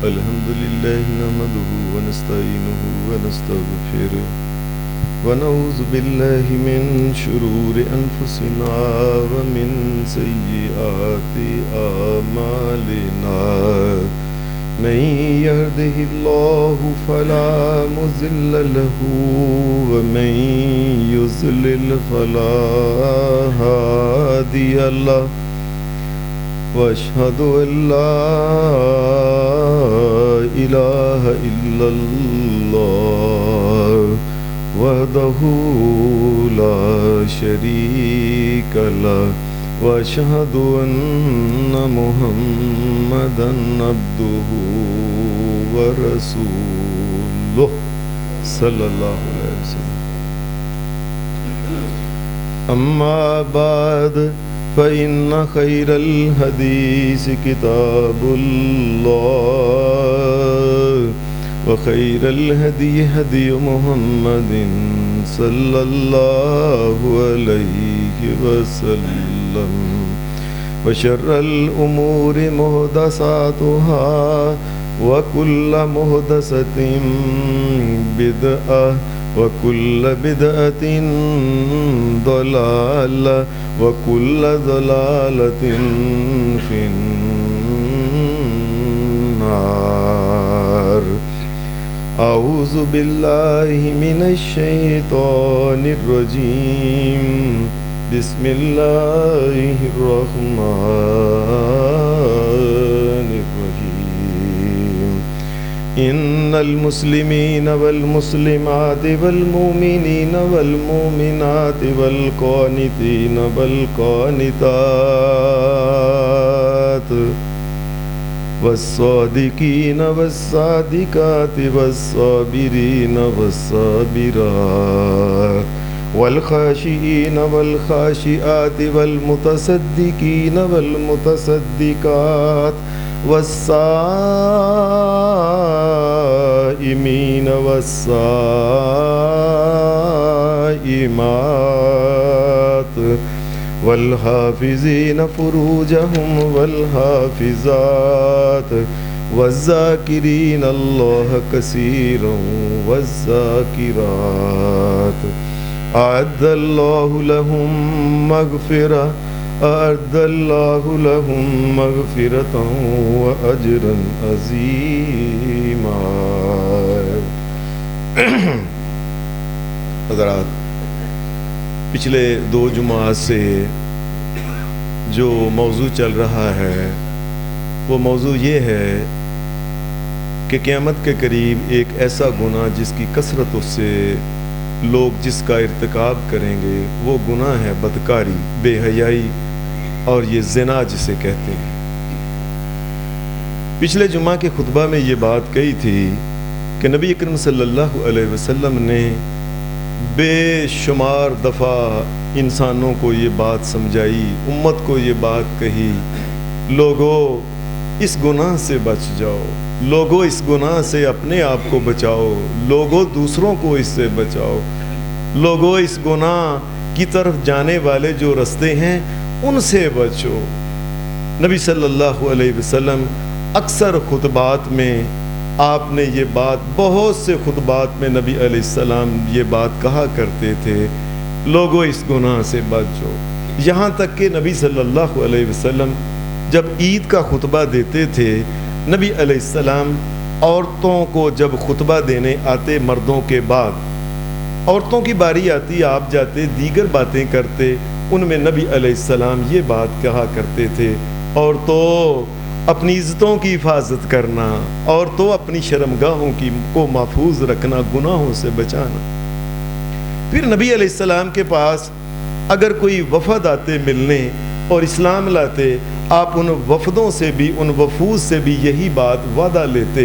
الحمد لله نحمده ونستعينه ونستغفره ونعوذ بالله من شرور أنفسنا ومن سيئات أعمالنا من يهده الله فلا مضل له ومن يضلل فلا هادي له وأشهد أن لا إله إلا الله وحده لا شريك له وأشهد أن محمدا عبده ورسوله صلى الله عليه وسلم. أما بعد فإن خير الحديث كتاب الله وخير الهدي هدي محمد صلى الله عليه وسلم وشر الأمور محدثاتها وكل محدثة بدعة وكل بدعة ضلالة وكل ضلالة في النار. أعوذ بالله من الشيطان الرجيم. بسم الله الرحمن الرحيم. إن المسلمين والمسلمات والمؤمنين والمؤمنات والقانتين والقانتات والصادقين والصادقات والصابرين والصابرات والخاشعين والخاشعات والمتصدقين والمتصدقات والصائمين والصائمات والحافظين فروجهم والحافظات والذاكرين الله كثيرا والذاكرات. أعد الله لهم مغفرة أعد الله لهم مغفرة وأجرا عظيما. حضرات، پچھلے 2 جمعہ سے جو موضوع چل رہا ہے وہ موضوع یہ ہے کہ قیامت کے قریب ایک ایسا گناہ جس کی کثرتوں سے لوگ جس کا ارتکاب کریں گے وہ گناہ ہے بدکاری، بے حیائی اور یہ زنا جسے کہتے ہیں. پچھلے جمعہ کے خطبہ میں یہ بات کہی تھی کہ نبی اکرم صلی اللہ علیہ وسلم نے بے شمار دفعہ انسانوں کو یہ بات سمجھائی، امت کو یہ بات کہی، لوگوں اس گناہ سے بچ جاؤ، لوگوں اس گناہ سے اپنے آپ کو بچاؤ، لوگوں دوسروں کو اس سے بچاؤ، لوگوں اس گناہ کی طرف جانے والے جو رستے ہیں ان سے بچو. نبی صلی اللہ علیہ وسلم اکثر خطبات میں آپ نے یہ بات، بہت سے خطبات میں نبی علیہ السلام یہ بات کہا کرتے تھے، لوگوں اس گناہ سے بچو. یہاں تک کہ نبی صلی اللہ علیہ وسلم جب عید کا خطبہ دیتے تھے، نبی علیہ السلام عورتوں کو جب خطبہ دینے آتے مردوں کے بعد، عورتوں کی باری آتی، آپ جاتے دیگر باتیں کرتے، ان میں نبی علیہ السلام یہ بات کہا کرتے تھے، عورتوں اپنی عزتوں کی حفاظت کرنا، عورتوں اپنی شرمگاہوں کو محفوظ رکھنا، گناہوں سے بچانا. پھر نبی علیہ السلام کے پاس اگر کوئی وفد آتے ملنے اور اسلام لاتے، آپ ان وفدوں سے بھی، ان وفود سے بھی یہی بات وعدہ لیتے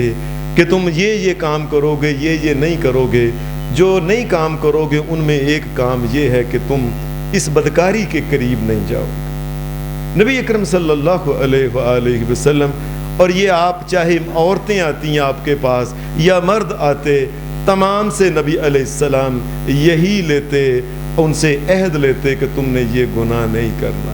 کہ تم یہ کام کرو گے، یہ نہیں کرو گے. جو نہیں کام کرو گے ان میں ایک کام یہ ہے کہ تم اس بدکاری کے قریب نہیں جاؤ. نبی اکرم صلی اللہ علیہ وآلہ وسلم، اور یہ آپ چاہے عورتیں آتی ہیں آپ کے پاس یا مرد آتے، تمام سے نبی علیہ السلام یہی لیتے، ان سے عہد لیتے کہ تم نے یہ گناہ نہیں کرنا.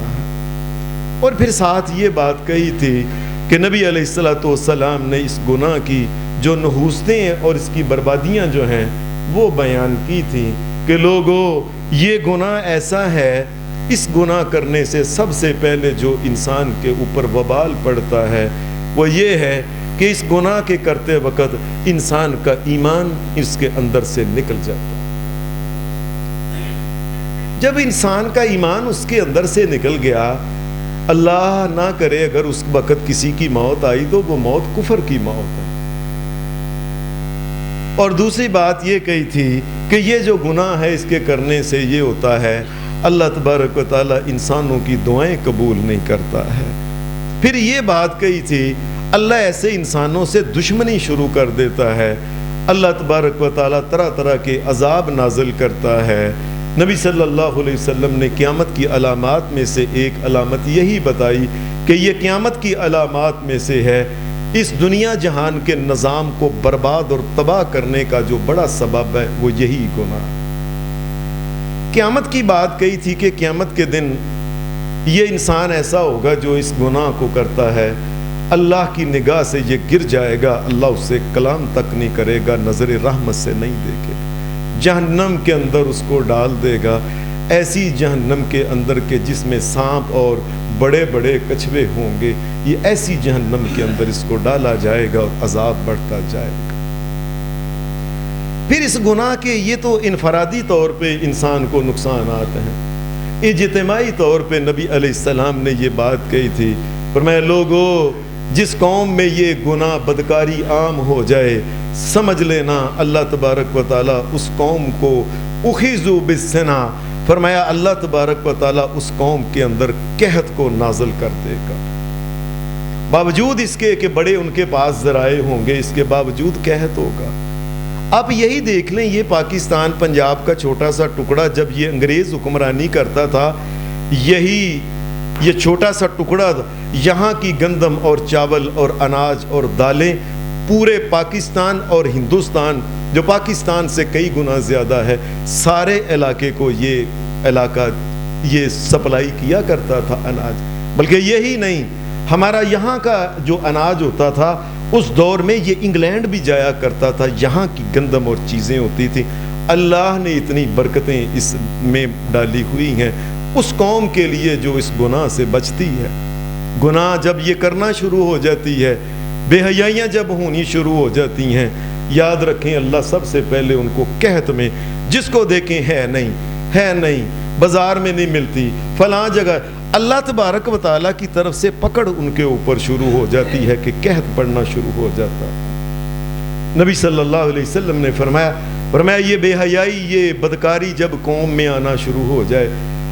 اور پھر ساتھ یہ بات کہی تھی کہ نبی علیہ الصلوۃ والسلام نے اس گناہ کی جو نحوستیں ہیں اور اس کی بربادیاں جو ہیں وہ بیان کی تھیں کہ لوگوں یہ گناہ ایسا ہے، اس گناہ کرنے سے سب سے پہلے جو انسان کے اوپر وبال پڑتا ہے وہ یہ ہے کہ اس گناہ کے کرتے وقت انسان کا ایمان اس کے اندر سے نکل جاتا ہے۔ جب انسان کا ایمان اس کے اندر سے نکل گیا، اللہ نہ کرے اگر اس وقت کسی کی موت آئی تو وہ موت کفر کی موت ہے۔ اور دوسری بات یہ کہی تھی کہ یہ جو گناہ ہے اس کے کرنے سے یہ ہوتا ہے اللہ تبارک و تعالیٰ انسانوں کی دعائیں قبول نہیں کرتا ہے۔ پھر یہ بات کہی تھی اللہ ایسے انسانوں سے دشمنی شروع کر دیتا ہے، اللہ تبارک و تعالیٰ طرح طرح کے عذاب نازل کرتا ہے۔ نبی صلی اللہ علیہ وسلم نے قیامت کی علامات میں سے ایک علامت یہی بتائی کہ یہ قیامت کی علامات میں سے ہے اس دنیا جہان کے نظام کو برباد اور تباہ کرنے کا جو بڑا سبب ہے وہ یہی گناہ۔ قیامت کی بات کہی تھی کہ قیامت کے دن یہ انسان ایسا ہوگا جو اس گناہ کو کرتا ہے، اللہ کی نگاہ سے یہ گر جائے گا، اللہ اس سے کلام تک نہیں کرے گا، نظر رحمت سے نہیں دیکھے گا، جہنم کے اندر اس کو ڈال دے گا، ایسی جہنم کے اندر کے جس میں سانپ اور بڑے بڑے کچھوے ہوں گے، یہ ایسی جہنم کے اندر اس کو ڈالا جائے گا اور عذاب بڑھتا جائے گا۔ پھر اس گناہ کے یہ تو انفرادی طور پہ انسان کو نقصانات ہیں، اجتماعی طور پہ نبی علیہ السلام نے یہ بات کہی تھی، فرمایا لوگو جس قوم میں یہ گناہ بدکاری عام ہو جائے سمجھ لینا اللہ تبارک و تعالیٰ اس قوم کو اخذوا بالسنا، فرمایا اللہ تبارک و تعالیٰ اس قوم کے اندر قحط کو نازل کر دے گا۔ باوجود اس کے کہ بڑے ان کے پاس ذرائع ہوں گے، اس کے باوجود قحط ہوگا۔ آپ یہی دیکھ لیں یہ پاکستان پنجاب کا چھوٹا سا ٹکڑا جب یہ انگریز حکمرانی کرتا تھا، یہی یہ چھوٹا سا ٹکڑا یہاں کی گندم اور چاول اور اناج اور دالیں پورے پاکستان اور ہندوستان جو پاکستان سے کئی گنا زیادہ ہے سارے علاقے کو یہ علاقہ یہ سپلائی کیا کرتا تھا اناج۔ بلکہ یہی نہیں، ہمارا یہاں کا جو اناج ہوتا تھا اس دور میں یہ انگلینڈ بھی جایا کرتا تھا، یہاں کی گندم اور چیزیں ہوتی تھی۔ اللہ نے اتنی برکتیں اس میں ڈالی ہوئی ہیں اس قوم کے لیے جو اس گناہ سے بچتی ہے۔ گناہ جب یہ کرنا شروع ہو جاتی ہے، بے حیائیاں جب ہونی شروع ہو جاتی ہیں، یاد رکھیں اللہ سب سے پہلے ان کو قحط میں جس کو دیکھیں ہے نہیں، بازار میں نہیں ملتی، فلاں جگہ، اللہ تبارک و تعالیٰ کی طرف سے پکڑ ان کے اوپر شروع ہو جاتی ہے کہ قحط پڑنا شروع ہو جاتا ہے۔ نبی صلی اللہ علیہ وسلم نے فرمایا یہ بے حیائی، یہ بدکاری جب قوم میں آنا شروع ہو جائے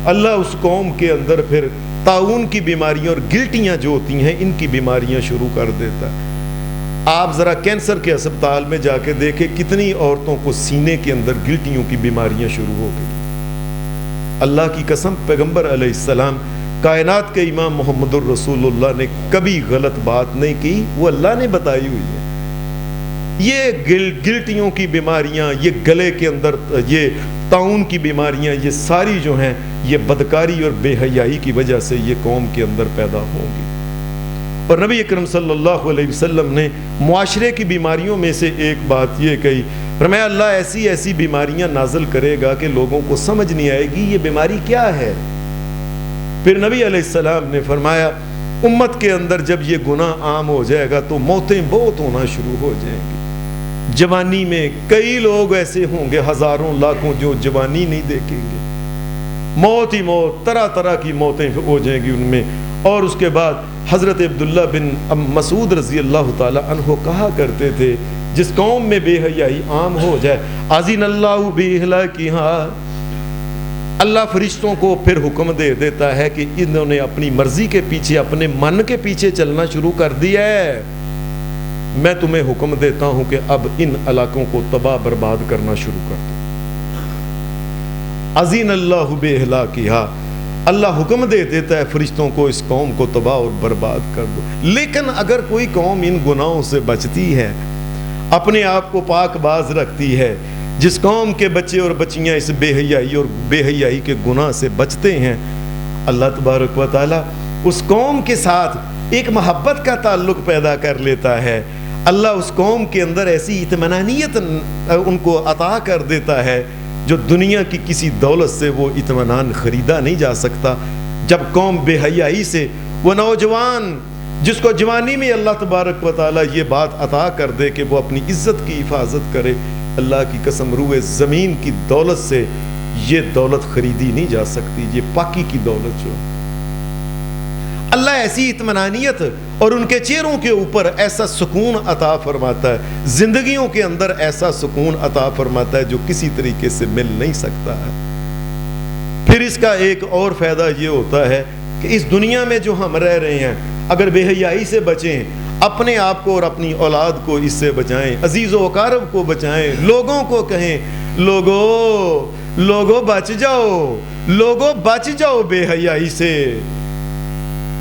اللہ اس قوم کے اندر پھر طاعون کی بیماریاں اور گلٹیاں جو ہوتی ہیں ان کی بیماریاں شروع کر دیتا ہے۔ آپ ذرا کینسر کے اسپتال میں جا کے دیکھیں کتنی عورتوں کو سینے کے اندر گلٹیوں کی بیماریاں شروع ہو گئی۔ اللہ کی قسم پیغمبر علیہ السلام کائنات کے امام محمد الرسول اللہ نے کبھی غلط بات نہیں کی، وہ اللہ نے بتائی ہوئی ہے۔ یہ گلٹیوں کی بیماریاں، یہ گلے کے اندر یہ طاعون کی بیماریاں، یہ ساری جو ہیں یہ بدکاری اور بے حیائی کی وجہ سے یہ قوم کے اندر پیدا ہوں گی۔ اور نبی اکرم صلی اللہ علیہ وسلم نے معاشرے کی بیماریوں میں سے ایک بات یہ کہی، فرمایا اللہ ایسی ایسی بیماریاں نازل کرے گا کہ لوگوں کو سمجھ نہیں آئے گی یہ بیماری کیا ہے۔ پھر نبی علیہ السلام نے فرمایا امت کے اندر جب یہ گناہ عام ہو جائے گا تو موتیں بہت ہونا شروع ہو جائیں گی۔ جوانی میں کئی لوگ ایسے ہوں گے ہزاروں لاکھوں جو جوانی نہیں دیکھیں گے، موت ہی موت، طرح طرح کی موتیں ہو جائیں گی ان میں۔ اور اس کے بعد حضرت عبداللہ بن مسعود رضی اللہ تعالی عنہ کہا کرتے تھے جس قوم میں بے حیائی عام ہو جائے اذن اللہ بہلاکہا، اللہ فرشتوں کو پھر حکم دے دیتا ہے کہ انہوں نے اپنی مرضی کے پیچھے اپنے من کے پیچھے چلنا شروع کر دیا ہے، میں تمہیں حکم دیتا ہوں کہ اب ان علاقوں کو تباہ برباد کرنا شروع کر دو۔ اذن اللہ بہلاکہا، اللہ حکم دے دیتا ہے فرشتوں کو اس قوم کو تباہ اور برباد کر دو۔ لیکن اگر کوئی قوم ان گناہوں سے بچتی ہے، اپنے آپ کو پاک باز رکھتی ہے، جس قوم کے بچے اور بچیاں اس بے حیائی اور بے حیائی کے گناہ سے بچتے ہیں، اللہ تبارک و تعالیٰ اس قوم کے ساتھ ایک محبت کا تعلق پیدا کر لیتا ہے. اللہ اس قوم کے اندر ایسی اطمینانیت ان کو عطا کر دیتا ہے جو دنیا کی کسی دولت سے وہ اطمینان خریدا نہیں جا سکتا. جب قوم بے حیائی سے وہ نوجوان جس کو جوانی میں اللہ تبارک و تعالیٰ یہ بات عطا کر دے کہ وہ اپنی عزت کی حفاظت کرے, اللہ کی قسم روئے زمین کی دولت سے یہ دولت خریدی نہیں جا سکتی. یہ پاکی کی دولت جو اللہ ایسی اطمینانیت اور ان کے چہروں کے اوپر ایسا سکون عطا فرماتا ہے, زندگیوں کے اندر ایسا سکون عطا فرماتا ہے جو کسی طریقے سے مل نہیں سکتا ہے. پھر اس کا ایک اور فائدہ یہ ہوتا ہے کہ اس دنیا میں جو ہم رہ رہے ہیں, اگر بے حیائی سے بچیں, اپنے آپ کو اور اپنی اولاد کو اس سے بچائیں, عزیز و اقارب کو بچائیں, لوگوں کو کہیں لوگوں بچ جاؤ بے حیائی سے.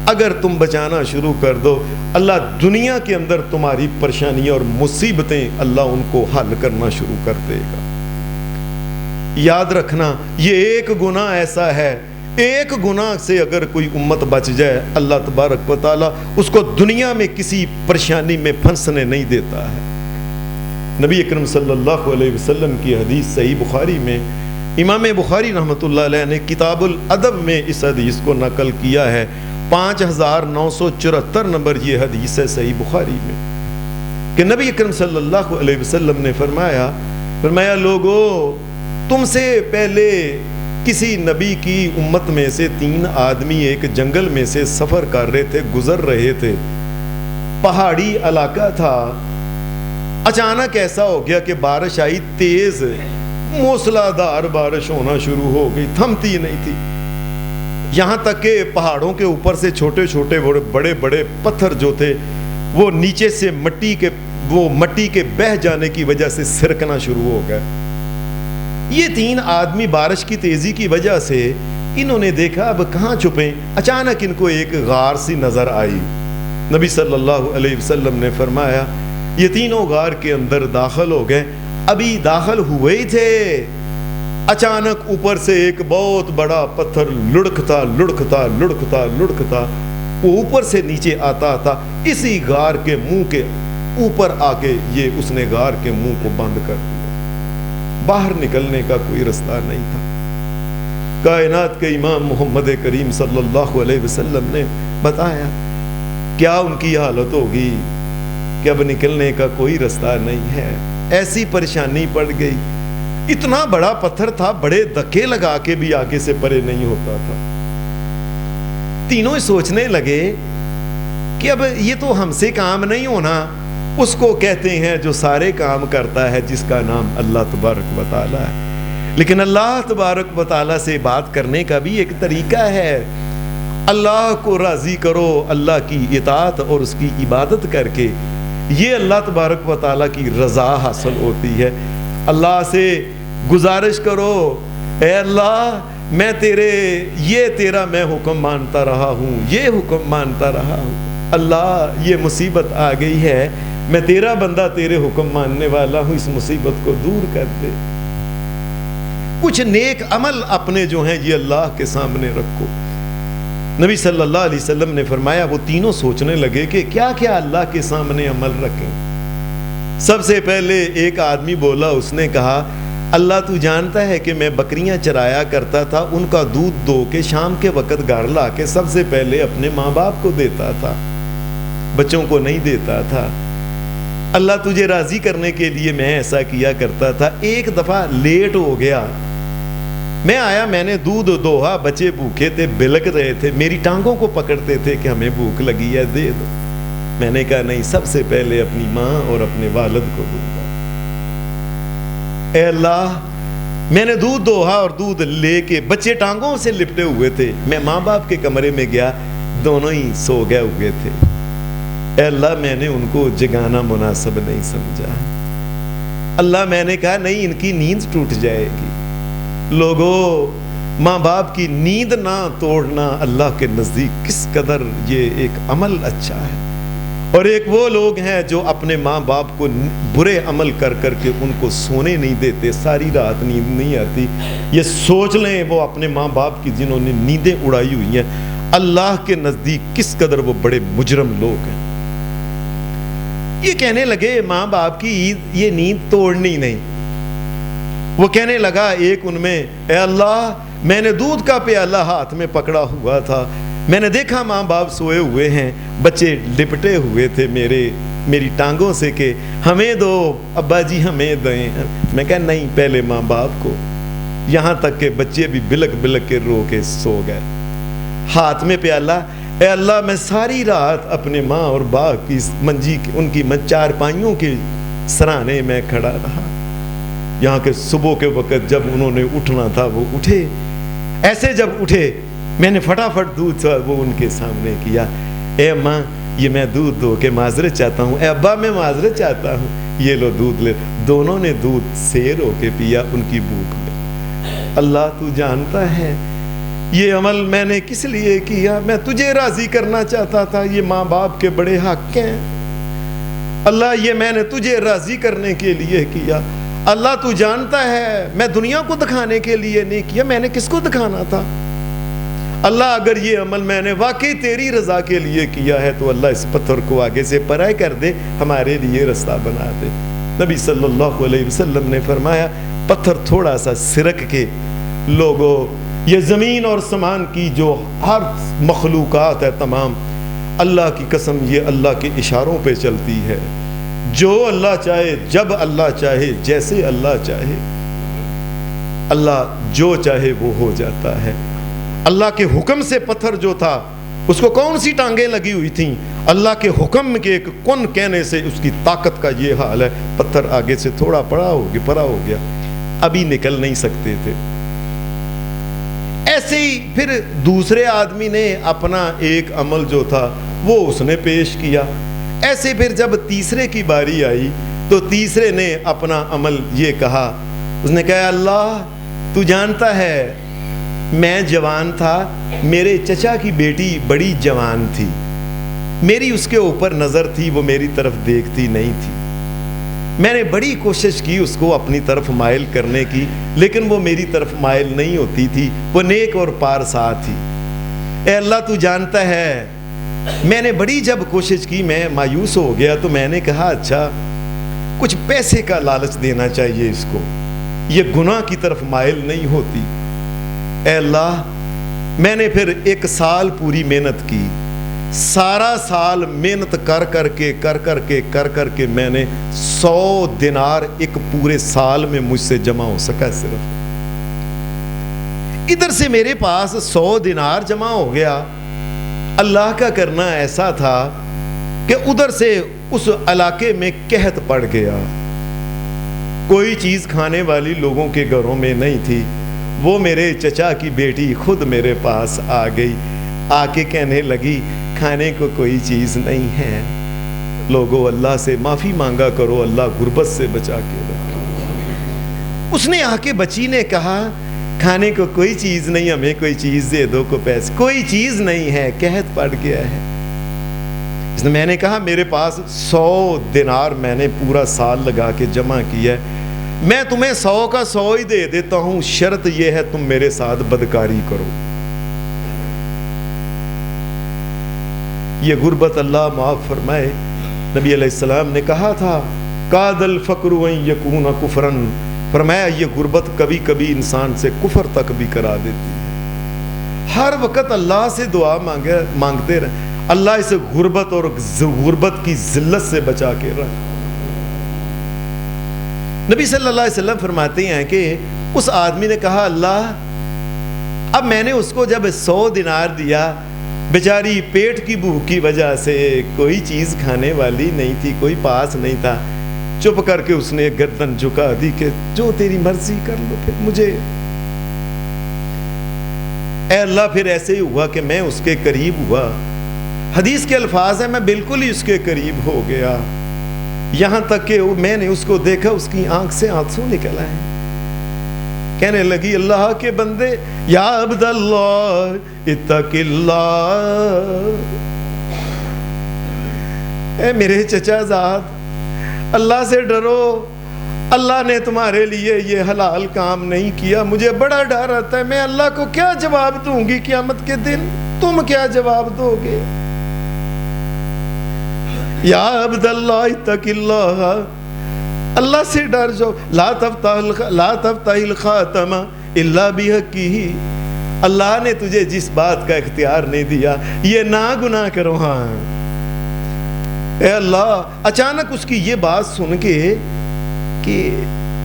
اگر تم بچانا شروع کر دو, اللہ دنیا کے اندر تمہاری پریشانیاں اور مصیبتیں اللہ ان کو حل کرنا شروع کر دے گا. یاد رکھنا, یہ ایک گناہ ایسا ہے, ایک گناہ سے اگر کوئی امت بچ جائے, اللہ تبارک و تعالیٰ اس کو دنیا میں کسی پریشانی میں پھنسنے نہیں دیتا ہے. نبی اکرم صلی اللہ علیہ وسلم کی حدیث صحیح بخاری میں, امام بخاری رحمۃ اللہ علیہ نے کتاب الادب میں اس حدیث کو نقل کیا ہے. 5974 نمبر یہ حدیث ہے صحیح بخاری میں کہ نبی اکرم صلی اللہ علیہ وسلم نے فرمایا لوگو, تم سے پہلے کسی نبی کی امت میں سے 3 آدمی ایک جنگل میں سے سفر کر رہے تھے, گزر رہے تھے, پہاڑی علاقہ تھا. اچانک ایسا ہو گیا کہ بارش آئی, تیز موسلادھار بارش ہونا شروع ہو گئی, تھمتی نہیں تھی. یہاں تک کہ پہاڑوں کے اوپر سے چھوٹے چھوٹے بڑے بڑے پتھر جو تھے وہ نیچے سے مٹی کے بہہ جانے کی وجہ سے سرکنا شروع ہو گئے. یہ 3 آدمی بارش کی تیزی کی وجہ سے انہوں نے دیکھا اب کہاں چھپیں. اچانک ان کو ایک غار سی نظر آئی. نبی صلی اللہ علیہ وسلم نے فرمایا یہ تینوں غار کے اندر داخل ہو گئے. ابھی داخل ہوئے ہی تھے, اچانک اوپر سے ایک بہت بڑا پتھر لڑکتا وہ اوپر سے نیچے آتا تھا. اسی غار کے منہ کے اوپر آ کے یہ اس نے غار کے منہ کو بند کر دیا. باہر نکلنے کا کوئی رستہ نہیں تھا. کائنات کے امام محمد کریم صلی اللہ علیہ وسلم نے بتایا کیا ان کی حالت ہوگی کہ اب نکلنے کا کوئی رستہ نہیں ہے. ایسی پریشانی پڑ گئی. اتنا بڑا پتھر تھا, بڑے دھکے لگا کے بھی آگے سے پرے نہیں ہوتا تھا. تینوں سوچنے لگے کہ اب یہ تو ہم سے کام نہیں ہونا. اس کو کہتے ہیں جو سارے کام کرتا ہے, جس کا نام اللہ تبارک و تعالیٰ ہے. لیکن اللہ تبارک و تعالیٰ سے بات کرنے کا بھی ایک طریقہ ہے. اللہ کو راضی کرو اللہ کی اطاعت اور اس کی عبادت کر کے, یہ اللہ تبارک و تعالیٰ کی رضا حاصل ہوتی ہے. اللہ سے گزارش کرو, اے اللہ میں تیرا میں حکم مانتا رہا ہوں, یہ حکم مانتا رہا ہوں. اللہ یہ مصیبت آ گئی ہے, میں تیرا بندہ تیرے حکم ماننے والا ہوں, اس مصیبت کو دور کر دے. کچھ نیک عمل اپنے جو ہیں یہ اللہ کے سامنے رکھو. نبی صلی اللہ علیہ وسلم نے فرمایا وہ تینوں سوچنے لگے کہ کیا کیا اللہ کے سامنے عمل رکھیں. سب سے پہلے ایک آدمی بولا, اس نے کہا اللہ تو جانتا ہے کہ میں بکریاں چرایا کرتا تھا, ان کا دودھ دو کے شام کے وقت گھر لا کے سب سے پہلے اپنے ماں باپ کو دیتا تھا, بچوں کو نہیں دیتا تھا. اللہ تجھے راضی کرنے کے لیے میں ایسا کیا کرتا تھا. ایک دفعہ لیٹ ہو گیا, میں آیا, میں نے دودھ دوہا, بچے بھوکے تھے, بلک رہے تھے, میری ٹانگوں کو پکڑتے تھے کہ ہمیں بھوک لگی ہے, دے دو. میں نے کہا نہیں, سب سے پہلے اپنی ماں اور اپنے والد کو دوں گا. اے اللہ میں نے دودھ دوہا اور دودھ لے کے, بچے ٹانگوں سے لپٹے ہوئے تھے, میں ماں باپ کے کمرے میں گیا, دونوں ہی سو گئے ہوئے تھے. اے اللہ میں نے ان کو جگانا مناسب نہیں سمجھا. اللہ میں نے کہا نہیں, ان کی نیند ٹوٹ جائے گی. لوگوں, ماں باپ کی نیند نہ توڑنا اللہ کے نزدیک کس قدر یہ ایک عمل اچھا ہے. اور ایک وہ لوگ ہیں جو اپنے ماں باپ کو برے عمل کر کر کے ان کو سونے نہیں دیتے, ساری رات نیند نہیں آتی. یہ سوچ لیں وہ اپنے ماں باپ کی جنہوں نے نیندیں اڑائی ہوئی ہیں, اللہ کے نزدیک کس قدر وہ بڑے مجرم لوگ ہیں. یہ کہنے لگے ماں باپ کی یہ نیند توڑنی نہیں. وہ کہنے لگا ایک ان میں, اے اللہ میں نے دودھ کا پیالہ ہاتھ میں پکڑا ہوا تھا, میں نے دیکھا ماں باپ سوئے ہوئے ہیں, بچے لپٹے ہوئے تھے میری ٹانگوں سے کہ ہمیں دو ابا جی ہمیں دیں. میں کہا نہیں, پہلے ماں باپ کو. یہاں تک کہ بچے بھی بلک بلک کے رو کے سو گئے. ہاتھ میں پیالہ, اے اللہ میں ساری رات اپنے ماں اور باپ کی منجی ان کی چارپائیوں کے سرانے میں کھڑا رہا. یہاں کے صبح کے وقت جب انہوں نے اٹھنا تھا وہ اٹھے. ایسے جب اٹھے میں نے فٹافٹ دودھ وہ ان کے سامنے کیا. اے ماں یہ میں دودھ دو کے معذرت چاہتا ہوں, اے ابا میں معذرت چاہتا ہوں, یہ لو دودھ لے. دونوں نے دودھ سیر ہو کے پیا ان کی بھوک میں. اللہ تو جانتا ہے یہ عمل میں نے کس لیے کیا, میں تجھے راضی کرنا چاہتا تھا, یہ ماں باپ کے بڑے حق ہیں. اللہ یہ میں نے تجھے راضی کرنے کے لیے کیا. اللہ تو جانتا ہے میں دنیا کو دکھانے کے لیے نہیں کیا, میں نے کس کو دکھانا تھا. اللہ اگر یہ عمل میں نے واقعی تیری رضا کے لیے کیا ہے تو اللہ اس پتھر کو آگے سے پرے کر دے, ہمارے لیے رستہ بنا دے. نبی صلی اللہ علیہ وسلم نے فرمایا پتھر تھوڑا سا سرک کے, لوگوں یہ زمین اور سمان کی جو ہر مخلوقات ہے تمام, اللہ کی قسم یہ اللہ کے اشاروں پہ چلتی ہے. جو اللہ چاہے, جب اللہ چاہے, جیسے اللہ چاہے, اللہ جو چاہے وہ ہو جاتا ہے. اللہ کے حکم سے پتھر جو تھا اس کو کون سی ٹانگیں لگی ہوئی تھیں, اللہ کے حکم کے ایک کن کہنے سے اس کی طاقت کا یہ حال ہے. پتھر آگے سے تھوڑا پڑا ہو گیا, ابھی نکل نہیں سکتے تھے. ایسے ہی پھر دوسرے آدمی نے اپنا ایک عمل جو تھا وہ اس نے پیش کیا. ایسے پھر جب تیسرے کی باری آئی تو تیسرے نے اپنا عمل یہ کہا. اس نے کہا اللہ تو جانتا ہے میں جوان تھا, میرے چچا کی بیٹی بڑی جوان تھی, میری اس کے اوپر نظر تھی, وہ میری طرف دیکھتی نہیں تھی. میں نے بڑی کوشش کی اس کو اپنی طرف مائل کرنے کی, لیکن وہ میری طرف مائل نہیں ہوتی تھی, وہ نیک اور پارسا تھی. اے اللہ تو جانتا ہے میں نے بڑی جب کوشش کی میں مایوس ہو گیا, تو میں نے کہا اچھا کچھ پیسے کا لالچ دینا چاہیے اس کو, یہ گناہ کی طرف مائل نہیں ہوتی. اے اللہ میں نے پھر 1 سال پوری محنت کی, سارا سال محنت کر کر کے میں نے 100 دینار ایک پورے سال میں مجھ سے جمع ہو سکا. صرف ادھر سے میرے پاس 100 دینار جمع ہو گیا. اللہ کا کرنا ایسا تھا کہ ادھر سے اس علاقے میں قحط پڑ گیا, کوئی چیز کھانے والی لوگوں کے گھروں میں نہیں تھی. وہ میرے چچا کی بیٹی خود میرے پاس آ گئی, آ کے کہنے لگی کھانے کو کوئی چیز نہیں ہے, لوگوں اللہ سے معافی مانگا کرو, اللہ غربت سے بچا کے رکھے. اس نے آ کے بچی نے کہا کھانے کو کوئی چیز نہیں, ہمیں کوئی چیز دے دو, کو پیسے کوئی چیز نہیں ہے, قحط پڑ گیا ہے. اس نے میں نے کہا میرے پاس 100 دینار میں نے پورا سال لگا کے جمع کیا ہے, میں تمہیں 100 کا 100 ہی دے دیتا ہوں, شرط یہ ہے تم میرے ساتھ بدکاری کرو. یہ غربت اللہ معاف فرمائے. نبی علیہ السلام نے کہا تھا کاد الفقر ان یکون کفرا, فرمایا یہ غربت کبھی کبھی انسان سے کفر تک بھی کرا دیتی ہے. ہر وقت اللہ سے دعا مانگتے رہے, اللہ اس غربت اور غربت کی ذلت سے بچا کے رکھے. نبی صلی اللہ علیہ وسلم فرماتے ہیں کہ اس آدمی نے کہا اللہ اب میں نے اس کو جب 100 دینار دیا, بیچاری پیٹ کی بھوک کی وجہ سے کوئی چیز کھانے والی نہیں تھی, کوئی پاس نہیں تھا, چپ کر کے اس نے گردن جھکا دی کہ جو تیری مرضی کر لو پھر مجھے. اے اللہ پھر ایسے ہی ہوا کہ میں اس کے قریب ہوا, حدیث کے الفاظ ہیں میں بالکل ہی اس کے قریب ہو گیا, یہاں تک کہ میں نے اس کو دیکھا اس کی آنکھ سے آنسو نکل آئے. کہنے لگی اللہ کے بندے یا عبد اللہ اتق اللہ, اے میرے چچا زاد اللہ سے ڈرو, اللہ نے تمہارے لیے یہ حلال کام نہیں کیا, مجھے بڑا ڈر آتا ہے میں اللہ کو کیا جواب دوں گی قیامت کے دن. تم کیا جواب دو گے؟ یا عبداللہ اتق اللہ، اللہ سے ڈر جاؤ، لا تفتح الخاتم الا بحقہ، اللہ نے تجھے جس بات کا اختیار نہیں دیا یہ نہ گناہ کرو۔ ہاں اے اللہ، اچانک اس کی یہ بات سن کے کہ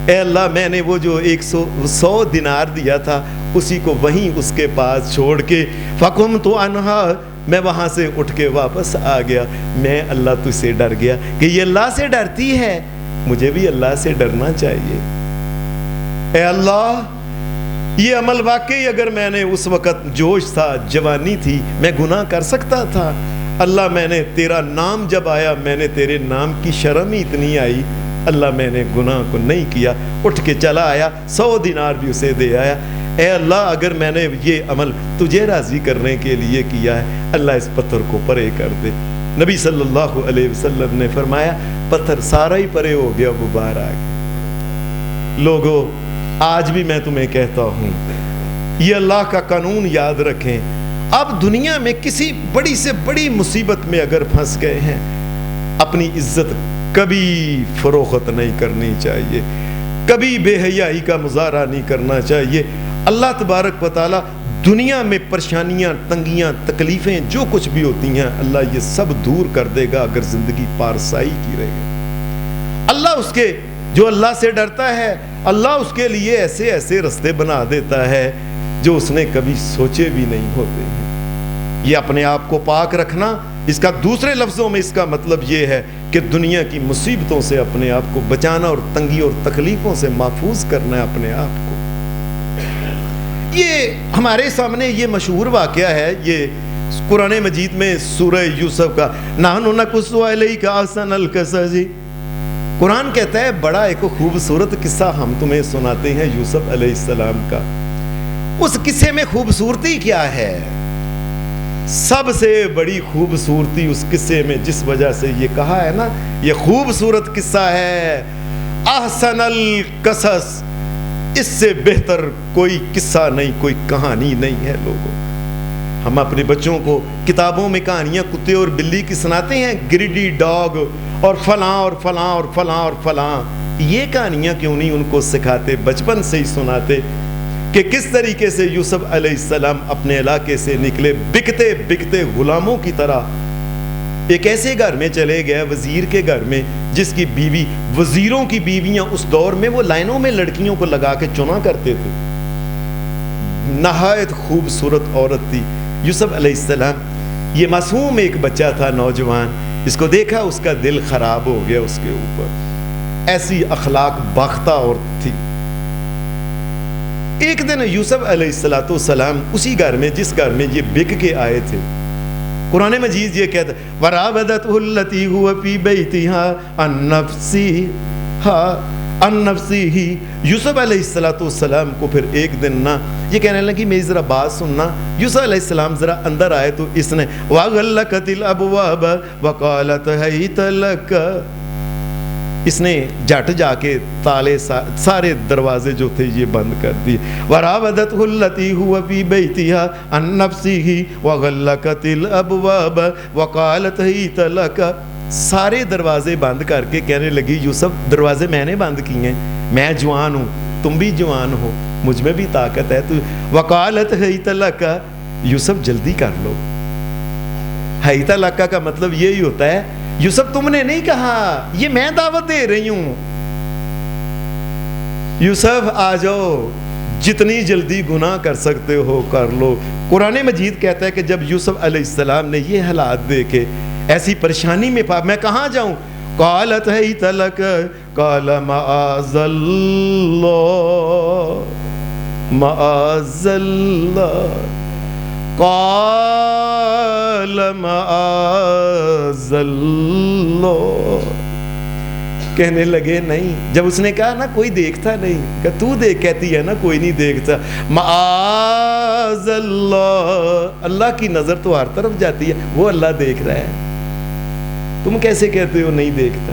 اے اللہ میں نے وہ جو 100 دینار دیا تھا اسی کو وہیں اس کے پاس چھوڑ کے فقمت عنہا، میں وہاں سے اٹھ کے واپس آ گیا، میں اللہ تجھ سے ڈر گیا کہ یہ اللہ سے ڈرتی ہے، مجھے بھی اللہ سے ڈرنا چاہیے۔ اے اللہ، یہ عمل واقعی اگر میں نے اس وقت جوش تھا، جوانی تھی، میں گناہ کر سکتا تھا۔ اللہ میں نے تیرا نام جب آیا، میں نے تیرے نام کی شرم ہی اتنی آئی، اللہ میں نے گناہ کو نہیں کیا، اٹھ کے چلا آیا، 100 دینار بھی اسے دے آیا۔ اے اللہ، اگر میں نے یہ عمل تجھے راضی کرنے کے لیے کیا ہے، اللہ اس پتھر کو پرے کر دے۔ نبی صلی اللہ علیہ وسلم نے فرمایا پتھر سارا ہی پرے ہو گیا، وہ باہر آ گیا۔ لوگوں، آج بھی میں تمہیں کہتا ہوں یہ اللہ کا قانون یاد رکھیں۔ اب دنیا میں کسی بڑی سے بڑی مصیبت میں اگر پھنس گئے ہیں، اپنی عزت کبھی فروخت نہیں کرنی چاہیے، کبھی بے حیائی کا مظاہرہ نہیں کرنا چاہیے۔ اللہ تبارک و تعالیٰ دنیا میں پریشانیاں، تنگیاں، تکلیفیں جو کچھ بھی ہوتی ہیں، اللہ یہ سب دور کر دے گا اگر زندگی پارسائی کی رہے گی۔ اللہ اس کے جو اللہ سے ڈرتا ہے، اللہ اس کے لیے ایسے ایسے رستے بنا دیتا ہے جو اس نے کبھی سوچے بھی نہیں ہوتے ہیں۔ یہ اپنے آپ کو پاک رکھنا، اس کا دوسرے لفظوں میں اس کا مطلب یہ ہے کہ دنیا کی مصیبتوں سے اپنے آپ کو بچانا اور تنگی اور تکلیفوں سے محفوظ کرنا ہے اپنے آپ کو۔ یہ ہمارے سامنے یہ مشہور واقعہ ہے، یہ قرآن مجید میں سورہ یوسف کا، نحن نقص علیک احسن القصص، قرآن کہتا ہے بڑا ایک خوبصورت قصہ ہم تمہیں سناتے ہیں یوسف علیہ السلام کا۔ اس قصے میں خوبصورتی کیا ہے؟ سب سے بڑی خوبصورتی اس قصے میں جس وجہ سے یہ کہا ہے نا یہ خوبصورت قصہ ہے، احسن القصص، اس سے بہتر کوئی قصہ نہیں، کوئی کہانی نہیں ہے۔ لوگوں، ہم اپنے بچوں کو کتابوں میں کہانیاں کتے اور بلی کی سناتے ہیں، گریڈی ڈاگ اور فلاں اور فلاں اور فلاں اور فلاں، یہ کہانیاں کیوں نہیں ان کو سکھاتے، بچپن سے ہی سناتے کہ کس طریقے سے یوسف علیہ السلام اپنے علاقے سے نکلے بکتے بکتے غلاموں کی طرح، ایک ایسے گھر میں چلے گئے، وزیر کے گھر میں، جس کی بیوی، وزیروں کی بیویاں اس دور میں وہ لائنوں میں لڑکیوں کو لگا کے چنا کرتے تھے، نہایت خوبصورت عورت تھی یوسف علیہ السلام۔ یہ معصوم ایک بچہ تھا، نوجوان، اس کو دیکھا اس کا دل خراب ہو گیا اس کے اوپر، ایسی اخلاق باختہ عورت تھی۔ ایک دن یوسف علیہ السلام اسی گھر میں جس گھر میں یہ بک کے آئے تھے، قرآن مجید یہ کہتا ہے وَرَاوَدَتْهُ الَّتِي هُوَ فِي بَيْتِهَا عَن نَفْسِهِ، یوسف علیہ السلام کو پھر ایک دن نا یہ کہنے لگی میری ذرا بات سننا۔ یوسف علیہ السلام ذرا اندر آئے تو اس نے وَغَلَّقَتِ الْأَبْوَابَ وَقَالَتْ هَيْتَ لَكَ، اس نے جھٹ جا کے تالے سارے دروازے جو تھے یہ بند کر دیے۔ وَرَاوَدَتْهُ الَّتِي هُوَ فِي بَيْتِهَا عَن نَفْسِهِ وَغَلَّقَتِ الْأَبْوَابَ وَقَالَتْ هَيْتَ لَكَ، سارے دروازے بند کر کے کہنے لگی یوسف دروازے میں نے بند کیے ہیں، میں جوان ہوں، تم بھی جوان ہو، مجھ میں بھی طاقت ہے، تو وَقَالَتْ هَيْتَ لَكَ، یوسف جلدی کر لو۔ ہیت لَكَ کا مطلب یہی ہوتا ہے یوسف تم نے نہیں کہا، یہ میں دعوت دے رہی ہوں، یوسف آ جاؤ، جتنی جلدی گناہ کر سکتے ہو کر لو۔ قرآن مجید کہتا ہے کہ جب یوسف علیہ السلام نے یہ حالات دیکھے، ایسی پریشانی میں میں کہاں جاؤں، قالت ہیت لک، قال معاذ اللہ معاذ اللہ، قال معاذ اللہ، کہنے لگے نہیں، جب اس نے کہا نا کوئی دیکھتا نہیں، کہ تو دیکھ، کہتی ہے نا کوئی نہیں دیکھتا، معاذ اللہ، اللہ کی نظر تو ہر طرف جاتی ہے، وہ اللہ دیکھ رہا ہے، تم کیسے کہتے ہو نہیں دیکھتا،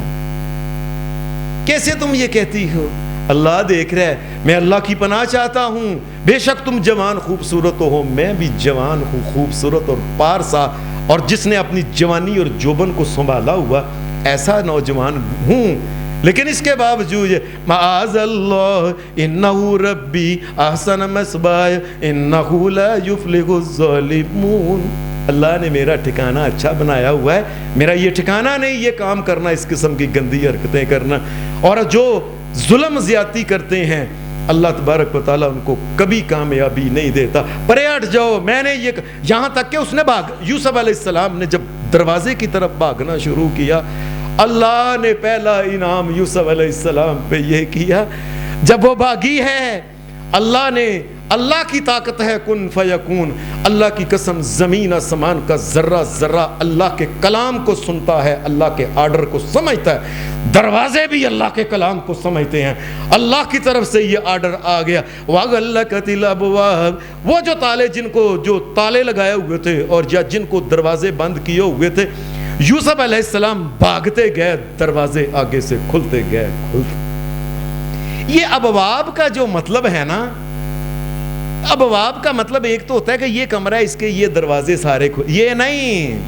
کیسے تم یہ کہتی ہو، اللہ دیکھ رہا ہے، میں اللہ کی پناہ چاہتا ہوں، بے شک تم جوان خوبصورت ہو، میں بھی جوان ہوں، خوبصورت اور پارسا، اور جس نے اپنی جوانی اور جوبن کو سنبھالا ہوا ایسا نوجوان ہوں، لیکن اس کے باوجود معاذ اللہ انہو ربی احسن مثوای انہو لا یفلح الظالمون، اللہ نے میرا ٹھکانہ اچھا بنایا ہوا ہے، میرا یہ ٹھکانہ نہیں یہ کام کرنا، اس قسم کی گندی حرکتیں کرنا، اور جو ظلم زیادتی کرتے ہیں اللہ تبارک و تعالیٰ ان کو کبھی کامیابی نہیں دیتا۔ پرے ہٹ جاؤ، میں نے یہ یہاں تک کہ اس نے یوسف علیہ السلام نے جب دروازے کی طرف بھاگنا شروع کیا، اللہ نے پہلا انعام یوسف علیہ السلام پہ یہ کیا، جب وہ بھاگی ہے اللہ نے، اللہ کی طاقت ہے کن فیکون، اللہ کی قسم زمین آسمان کا ذرہ ذرہ اللہ کے کلام کو سنتا ہے، اللہ کے آرڈر کو سمجھتا ہے، دروازے بھی اللہ کے کلام کو سمجھتے ہیں، اللہ کی طرف سے یہ آرڈر آ گیا، وَغَلَّقَتِ الْأَبْوَابُ، وہ جو تالے جن کو جو تالے لگائے ہوئے تھے اور یا جن کو دروازے بند کیے ہوئے تھے، یوسف علیہ السلام بھاگتے گئے، دروازے آگے سے کھلتے گئے یہ ابواب کا جو مطلب ہے نا، ابواب کا مطلب ایک تو ہوتا ہے کہ یہ کمرہ ہے، اس کے یہ دروازے سارے یہ نہیں،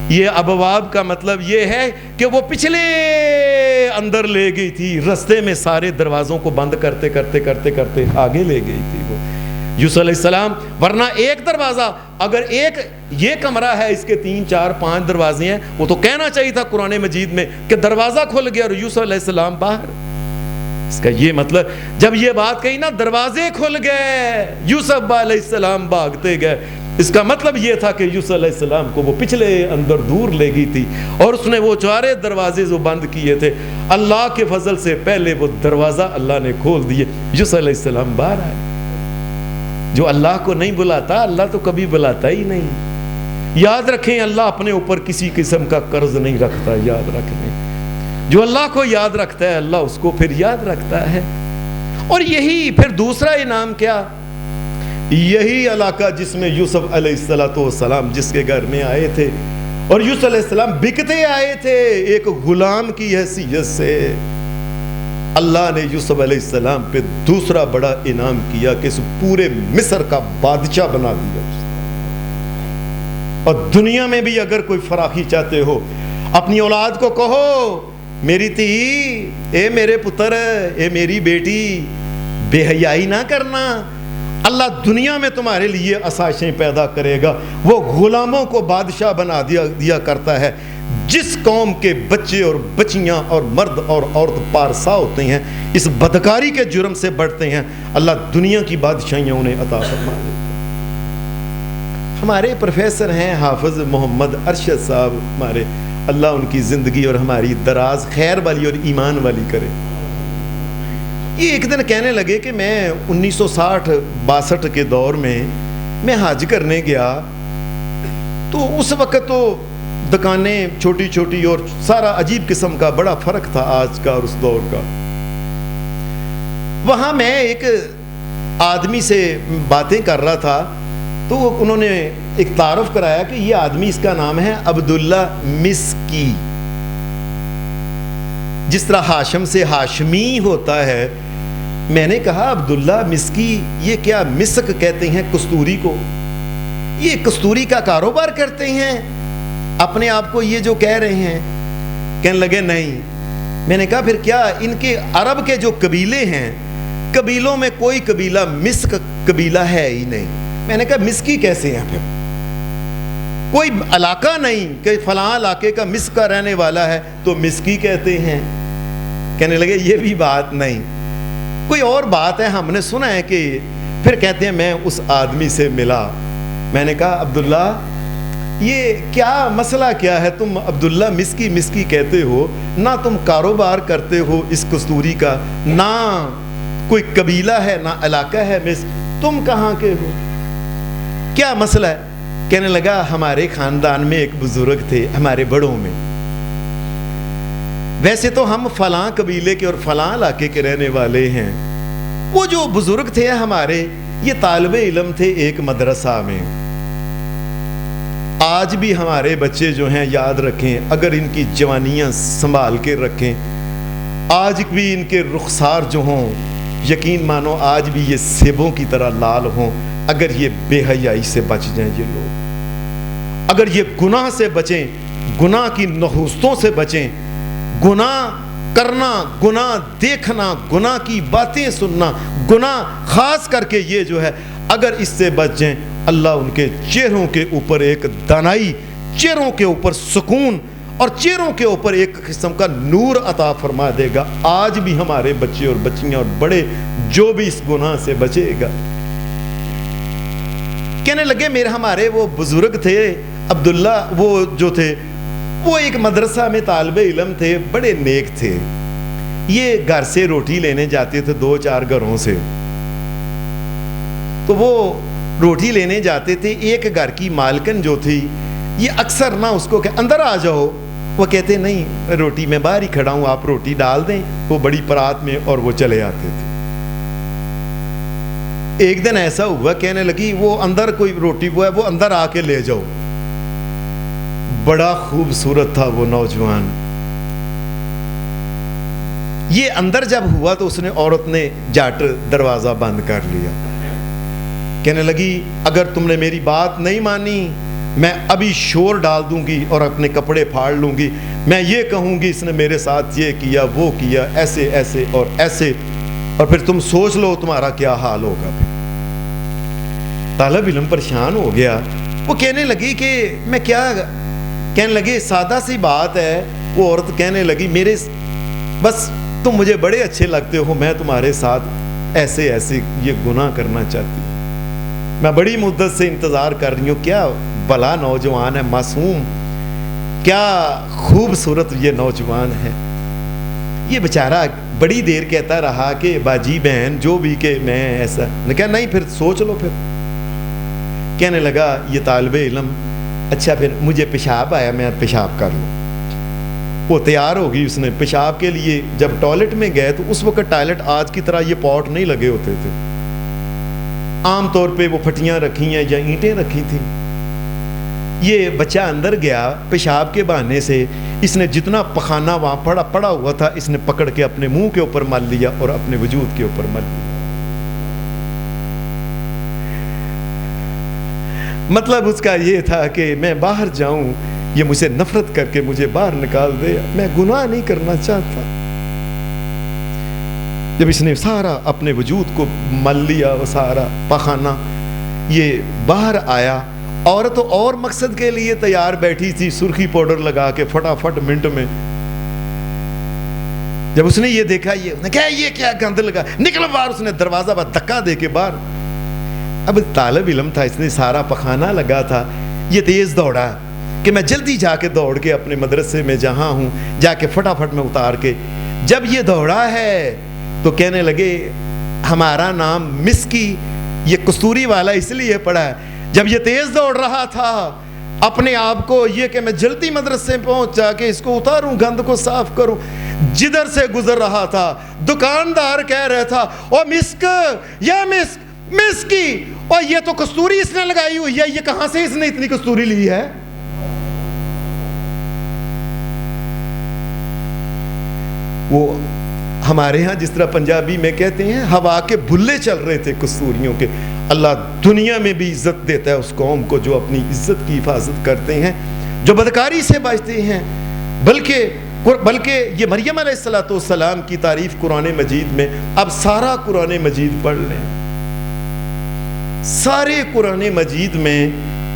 یہ ابواب کا مطلب یہ ہے کہ وہ پچھلے اندر لے گئی تھی، رستے میں سارے دروازوں کو بند کرتے کرتے کرتے کرتے آگے لے گئی تھی وہ یوسف علیہ السلام، ورنہ ایک دروازہ اگر ایک یہ کمرہ ہے اس کے 3 4 5 دروازے ہیں، وہ تو کہنا چاہیے تھا قرآن مجید میں کہ دروازہ کھل گیا اور یوسف علیہ السلام باہر، اس کا یہ مطلب جب یہ بات کہی نا دروازے کھل گئے یوسف علیہ السلام بھاگتے گئے، اس کا مطلب یہ تھا کہ یوسف علیہ السلام کو وہ پچھلے اندر دور لے گئی تھی اور اس نے وہ 4 دروازے جو بند کیے تھے اللہ کے فضل سے پہلے وہ دروازہ اللہ نے کھول دیے، یوسف علیہ السلام باہر آئے۔ جو اللہ کو نہیں بلاتا اللہ تو کبھی بلاتا ہی نہیں، یاد رکھیں اللہ اپنے اوپر کسی قسم کا قرض نہیں رکھتا، یاد رکھیں جو اللہ کو یاد رکھتا ہے اللہ اس کو پھر یاد رکھتا ہے۔ اور یہی پھر دوسرا انعام کیا، یہی علاقہ جس میں یوسف علیہ السلام جس کے گھر میں آئے تھے اور یوسف علیہ السلام بکتے آئے تھے ایک غلام کی حیثیت سے، اللہ نے یوسف علیہ السلام پہ دوسرا بڑا انعام کیا کہ اس پورے مصر کا بادشاہ بنا دیا، اور دنیا میں بھی اگر کوئی فراخی چاہتے ہو اپنی اولاد کو کہو میری تھی، اے میرے پتر، اے میری بیٹی، بے حیائی نہ کرنا، اللہ دنیا میں تمہارے لیے آسائشیں پیدا کرے گا، وہ غلاموں کو بادشاہ بنا دیا کرتا ہے، جس قوم کے بچے اور بچیاں اور مرد اور عورت پارسا ہوتے ہیں، اس بدکاری کے جرم سے بڑھتے ہیں، اللہ دنیا کی بادشاہیاں انہیں عطا فرما دیتا ہے۔ ہمارے پروفیسر ہیں حافظ محمد ارشد صاحب ہمارے، اللہ ان کی زندگی اور ہماری دراز خیر والی اور ایمان والی کرے، یہ ایک دن کہنے لگے کہ میں 1960-62 کے دور میں حج کرنے گیا، تو اس وقت تو دکانیں چھوٹی چھوٹی اور سارا عجیب قسم کا بڑا فرق تھا آج کا اور اس دور کا۔ وہاں میں ایک آدمی سے باتیں کر رہا تھا تو انہوں نے ایک تعارف کرایا کہ یہ آدمی اس کا نام ہے عبداللہ مسکی، جس طرح ہاشم سے ہاشمی ہوتا ہے۔ میں نے کہا عبداللہ مسکی یہ کیا، مسک کہتے ہیں کستوری کو، یہ کستوری کا کاروبار کرتے ہیں اپنے آپ کو یہ جو کہہ رہے ہیں؟ کہنے لگے نہیں۔ میں نے کہا پھر کیا؟ ان کے عرب کے جو قبیلے ہیں قبیلوں میں کوئی قبیلہ مسک قبیلہ ہے ہی نہیں۔ میں نے کہا مسکی کیسے ہیں؟ پھر کوئی علاقہ نہیں کہ فلاں علاقے کا مسک کا رہنے والا ہے تو مسکی کہتے ہیں؟ کہنے لگے یہ بھی بات نہیں، کوئی اور بات ہے، ہم نے سنا ہے کہ پھر کہتے ہیں میں اس آدمی سے ملا۔ میں نے کہا عبداللہ یہ کیا مسئلہ کیا ہے، تم عبداللہ مسکی مسکی کہتے ہو، نہ تم کاروبار کرتے ہو اس کستوری کا، نہ کوئی قبیلہ ہے نہ علاقہ ہے، تم کہاں کے ہو، کیا مسئلہ ہے؟ کہنے لگا ہمارے خاندان میں ایک بزرگ تھے ہمارے بڑوں میں، ویسے تو ہم فلاں قبیلے کے اور فلاں علاقے کے رہنے والے ہیں، وہ جو بزرگ تھے ہمارے یہ طالب علم تھے ایک مدرسہ میں۔ آج بھی ہمارے بچے جو ہیں یاد رکھیں، اگر ان کی جوانیاں سنبھال کے رکھیں، آج بھی ان کے رخسار جو ہوں یقین مانو آج بھی یہ سیبوں کی طرح لال ہوں اگر یہ بے حیائی سے بچ جائیں یہ لوگ، اگر یہ گناہ سے بچیں، گناہ کی نحوستوں سے بچیں، گناہ کرنا، گناہ دیکھنا، گناہ کی باتیں سننا، گناہ خاص کر کے یہ جو ہے اگر اس سے بچ جائیں، اللہ ان کے چہروں کے اوپر ایک دانائی، چہروں کے اوپر سکون اور چہروں کے اوپر ایک قسم کا نور عطا فرما دے گا۔ آج بھی ہمارے بچے اور بچیاں اور بڑے جو بھی اس گناہ سے بچے گا، کہنے لگے ہمارے وہ بزرگ تھے عبداللہ، وہ جو تھے وہ ایک مدرسہ میں طالب علم تھے، بڑے نیک تھے، یہ گھر سے روٹی لینے جاتے تھے 2-4 گھروں سے، تو وہ روٹی لینے جاتے تھے، ایک گھر کی مالکن جو تھی یہ اکثر نہ اس کو کہ اندر آ جاؤ، وہ کہتے نہیں روٹی میں باہر ہی کھڑا ہوں، آپ روٹی ڈال دیں، وہ بڑی پرات میں اور وہ چلے آتے تھے۔ ایک دن ایسا ہوا کہنے لگی وہ اندر کوئی روٹی وہ ہے وہ اندر آ کے لے جاؤ، بڑا خوبصورت تھا وہ نوجوان، یہ اندر جب ہوا تو اس نے عورت نے جاٹ دروازہ بند کر لیا، کہنے لگی اگر تم نے میری بات نہیں مانی میں ابھی شور ڈال دوں گی اور اپنے کپڑے پھاڑ لوں گی، میں یہ کہوں گی اس نے میرے ساتھ یہ کیا وہ کیا ایسے ایسے اور ایسے، اور پھر تم سوچ لو تمہارا کیا حال ہوگا۔ پھر طالب علم پریشان ہو گیا، وہ کہنے لگی کہ میں کیا، کہنے لگے سادہ سی بات ہے، وہ عورت کہنے لگی میرے بس تم مجھے بڑے اچھے لگتے ہو، میں تمہارے ساتھ ایسے ایسے یہ گناہ کرنا چاہتی ہوں، میں بڑی مدت سے انتظار کر رہی ہوں، کیا بھلا نوجوان ہے، معصوم، کیا خوبصورت یہ نوجوان ہے۔ یہ بیچارہ بڑی دیر کہتا رہا کہ باجی بہن جو بھی کہ میں ایسا، نے کہا نہیں پھر سوچ لو۔ پھر کہنے لگا یہ طالب علم اچھا پھر مجھے پیشاب آیا میں پیشاب کر لوں، وہ تیار ہوگی، اس نے پیشاب کے لیے جب ٹوائلٹ میں گئے تو اس وقت ٹوائلٹ آج کی طرح یہ پاٹ نہیں لگے ہوتے تھے، عام طور پہ وہ پھٹیاں رکھی ہیں یا اینٹیں رکھی تھیں۔ یہ بچہ اندر گیا پیشاب کے بہانے سے، اس نے جتنا پخانہ وہاں پڑا ہوا تھا اس نے پکڑ کے اپنے منہ کے اوپر مل لیا اور اپنے وجود کے اوپر مل لیا۔ مطلب اس کا یہ تھا کہ میں باہر جاؤں یہ مجھے نفرت کر کے مجھے باہر نکال دے، میں گناہ نہیں کرنا چاہتا۔ جب اس نے سارا اپنے وجود کو مل لیا، وہ سارا پخانہ، یہ باہر آیا، عورت اور مقصد کے لیے تیار بیٹھی تھی، سرخی پاؤڈر لگا کے فٹافٹ منٹ میں، جب اس نے یہ دیکھا یہ کیا گند لگا، نکل باہر، اس نے دروازہ پر دھکا دے کے باہر۔ اب طالب علم تھا، اس نے سارا پخانہ لگا تھا، یہ تیز دوڑا کہ میں جلدی جا کے دوڑ کے اپنے مدرسے میں جہاں ہوں جا کے فٹافٹ میں اتار کے، جب یہ دوڑا ہے تو کہنے لگے ہمارا نام مسکی، یہ کستوری والا اس لیے پڑا ہے، جب یہ تیز دوڑ رہا تھا اپنے آپ کو یہ کہ میں جلدی مدرسے پہنچ جا کے اس کو اتاروں، گند کو صاف کروں، جدھر سے گزر رہا تھا دکاندار کہہ رہا تھا او مسک یا مسک مسکی، اور یہ تو کستوری اس نے لگائی ہوئی ہے، یہ کہاں سے اس نے اتنی کستوری لی ہے؟ وہ ہمارے ہاں جس طرح پنجابی میں کہتے ہیں ہوا کے بھلے چل رہے تھے کستوریوں کے۔ اللہ دنیا میں بھی عزت دیتا ہے اس قوم کو جو اپنی عزت کی حفاظت کرتے ہیں، جو بدکاری سے بچتے ہیں، بلکہ یہ مریم علیہ السلام کی تعریف قرآن مجید میں، اب سارا قرآن مجید پڑھ لیں، سارے قرآن مجید میں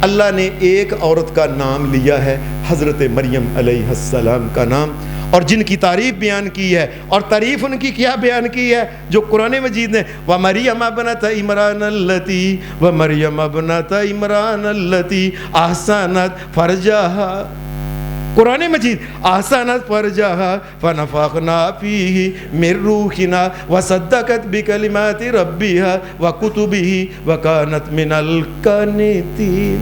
اللہ نے ایک عورت کا نام لیا ہے، حضرت مریم علیہ السلام کا نام، اور جن کی تعریف بیان کی ہے، اور تعریف ان کی کیا بیان کی ہے جو قرآن مجید نے، وَمَرْيَمَ ابْنَتَ عِمْرَانَ الَّتِي وَمَرْيَمَ ابْنَتَ عِمْرَانَ الَّتِي أَحْسَنَتْ فَرْجَهَا، قرآن مجید احسنت فرجہا فنفخنا فیہ من روحنا وصدقت بکلمات ربیہا وکتبہ وکانت من القانتین۔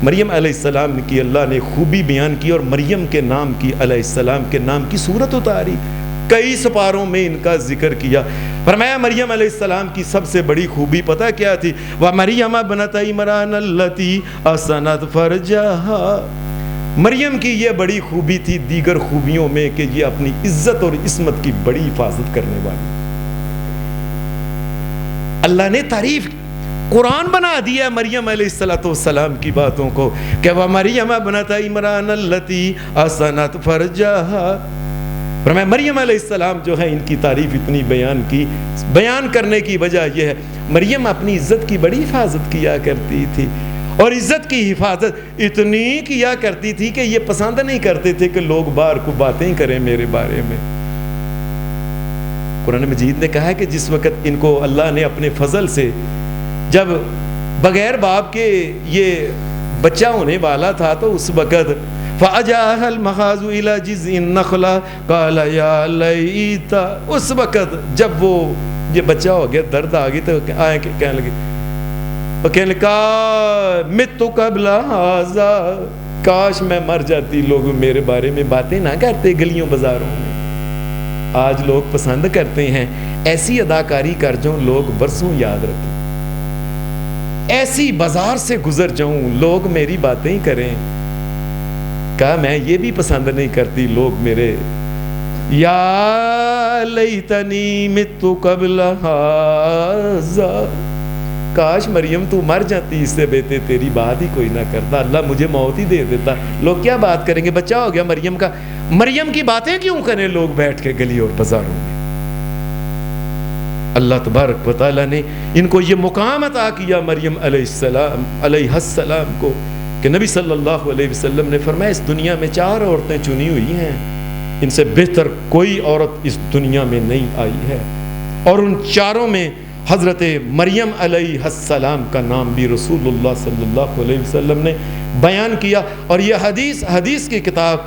مریم علیہ السلام کی اللہ نے خوبی بیان کی، اور مریم کے نام کی، علیہ السلام کے نام کی صورت اتاری، کئی سپاروں میں ان کا ذکر کیا۔ فرمایا مریم علیہ السلام کی سب سے بڑی خوبی پتہ کیا تھی؟ وَمَرْيَمَ ابْنَتَ عِمْرَانَ الَّتِي أَحْسَنَتْ فَرْجَهَا، مریم کی یہ بڑی خوبی تھی دیگر خوبیوں میں کہ یہ اپنی عزت اور عصمت کی بڑی حفاظت کرنے والی. اللہ نے تعریف قرآن بنا دیا مریم علیہ السلام کی باتوں کو کہ وَمَرْيَمَ ابْنَتَ عِمْرَانَ الَّتِي أَحْصَنَتْ فَرْجَهَا. فرمایا مریم علیہ السلام جو ہے ان کی تعریف اتنی بیان کرنے کی وجہ یہ ہے مریم اپنی عزت کی بڑی حفاظت کیا کرتی تھی, اور عزت کی حفاظت اتنی کیا کرتی تھی کہ یہ پسند نہیں کرتے تھے کہ لوگ باہر کو باتیں کریں میرے بارے میں. قرآن مجید نے کہا ہے کہ جس وقت ان کو اللہ نے اپنے فضل سے جب بغیر باپ کے یہ بچہ ہونے والا تھا تو اس وقت فَأَجَاهَا الْمَخَاضُ إِلَى جِذْعِ النَّخْلَةِ قَالَ يَا لَيْتَ. اس وقت جب وہ یہ بچہ ہو گیا درد آ گئی تو آئے کہنے لگے کہنے لگا مِتُّ قَبْلَ هَذَا, کاش میں مر جاتی, لوگ میرے بارے میں باتیں نہ کرتے گلیوں بازاروں میں. آج لوگ پسند کرتے ہیں ایسی اداکاری کر جاؤں لوگ برسوں یاد رکھیں, ایسی بازار سے گزر جاؤں لوگ میری باتیں کریں. کہا میں یہ بھی پسند نہیں کرتی لوگ میرے یا لیتنی مت قبل ھذا, کاش مریم تو مر جاتی, اس سے بہتر تیری بات ہی کوئی نہ کرتا, اللہ مجھے موت ہی دے دیتا. لوگ کیا بات کریں گے, بچہ ہو گیا مریم کا, مریم کی باتیں کیوں کریں لوگ بیٹھ کے گلی اور بازاروں میں. اللہ تبارک و تعالیٰ نے ان کو یہ مقام عطا کیا مریم علیہ السلام کو کہ نبی صلی اللہ علیہ وسلم نے فرمایا اس دنیا میں 4 عورتیں چنی ہوئی ہیں, ان سے بہتر کوئی عورت اس دنیا میں نہیں آئی ہے, اور ان 4 میں حضرت مریم علیہ السلام کا نام بھی رسول اللہ صلی اللہ علیہ وسلم نے بیان کیا. اور یہ حدیث کی کتاب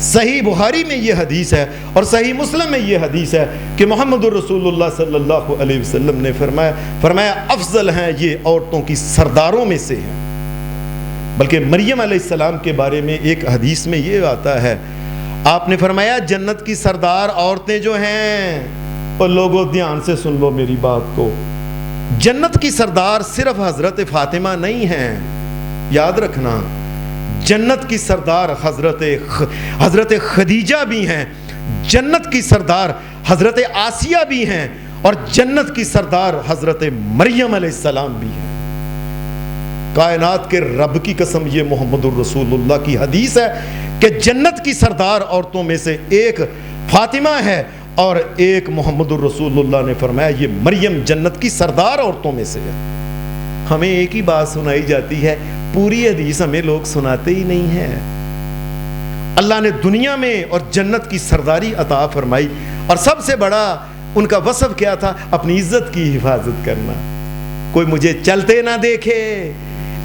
صحیح بخاری میں یہ حدیث ہے اور صحیح مسلم میں یہ حدیث ہے کہ محمد رسول اللہ صلی اللہ علیہ وسلم نے فرمایا افضل ہیں یہ عورتوں کی سرداروں میں سے ہیں. بلکہ مریم علیہ السلام کے بارے میں ایک حدیث میں یہ آتا ہے, آپ نے فرمایا جنت کی سردار عورتیں جو ہیں, اور لوگوں دھیان سے سن لو میری بات کو, جنت کی سردار صرف حضرت فاطمہ نہیں ہیں, یاد رکھنا جنت کی سردار حضرت خدیجہ بھی ہیں, جنت کی سردار حضرت آسیہ بھی ہیں, اور جنت کی سردار حضرت مریم علیہ السلام بھی ہیں. کائنات کے رب کی قسم یہ محمد الرسول اللہ کی حدیث ہے کہ جنت کی سردار عورتوں میں سے ایک فاطمہ ہے اور ایک محمد الرسول اللہ نے فرمایا یہ مریم جنت کی سردار عورتوں میں سے ہے. ہمیں ایک ہی بات سنائی جاتی ہے, پوری حدیث ہمیں لوگ سناتے ہی نہیں ہیں. اللہ نے دنیا میں اور جنت کی سرداری عطا فرمائی, اور سب سے بڑا ان کا وصف کیا تھا, اپنی عزت کی حفاظت کرنا. کوئی مجھے چلتے نہ دیکھے,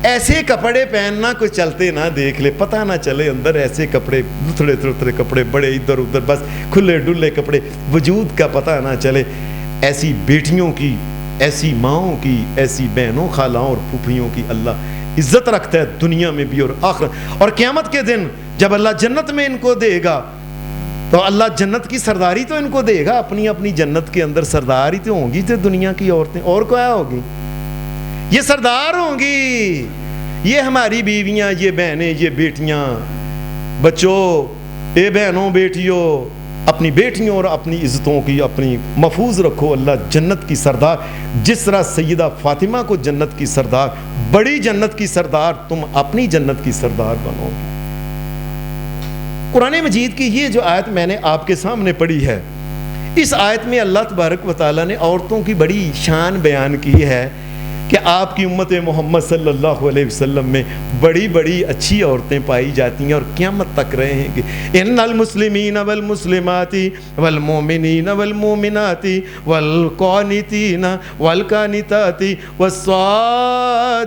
ایسے کپڑے پہننا کوئی چلتے نہ دیکھ لے, پتہ نہ چلے اندر ایسے کپڑے تھوڑے کپڑے بڑے ادھر ادھر بس کھلے ڈلے کپڑے, وجود کا پتہ نہ چلے. ایسی بیٹیوں کی, ایسی ماؤں کی, ایسی بہنوں خالاؤں اور پھوپھیوں کی اللہ عزت رکھتا ہے دنیا میں بھی اور آخرت. اور قیامت کے دن جب اللہ جنت میں ان کو دے گا تو اللہ جنت کی سرداری تو ان کو دے گا, اپنی اپنی جنت کے اندر سرداری تو ہوں گی تو دنیا کی عورتیں, اور کیا ہوگی, یہ سردار ہوں گی. یہ ہماری بیویاں, یہ بہنیں, یہ بیٹیاں, بچوں, اے بہنوں بیٹیوں, اپنی بیٹیوں اور اپنی عزتوں کی اپنی محفوظ رکھو. اللہ جنت کی سردار, جس طرح سیدہ فاطمہ کو جنت کی سردار, بڑی جنت کی سردار, تم اپنی جنت کی سردار بنو گے. قرآن مجید کی یہ جو آیت میں نے آپ کے سامنے پڑھی ہے, اس آیت میں اللہ تبارک و تعالیٰ نے عورتوں کی بڑی شان بیان کی ہے کہ آپ کی امت محمد صلی اللہ علیہ وسلم میں بڑی بڑی اچھی عورتیں پائی جاتی ہیں اور قیامت تک رہیں گے. ان المسلمین والمسلمات والمؤمنین والمؤمنات والقانتین والقانتات والصادقین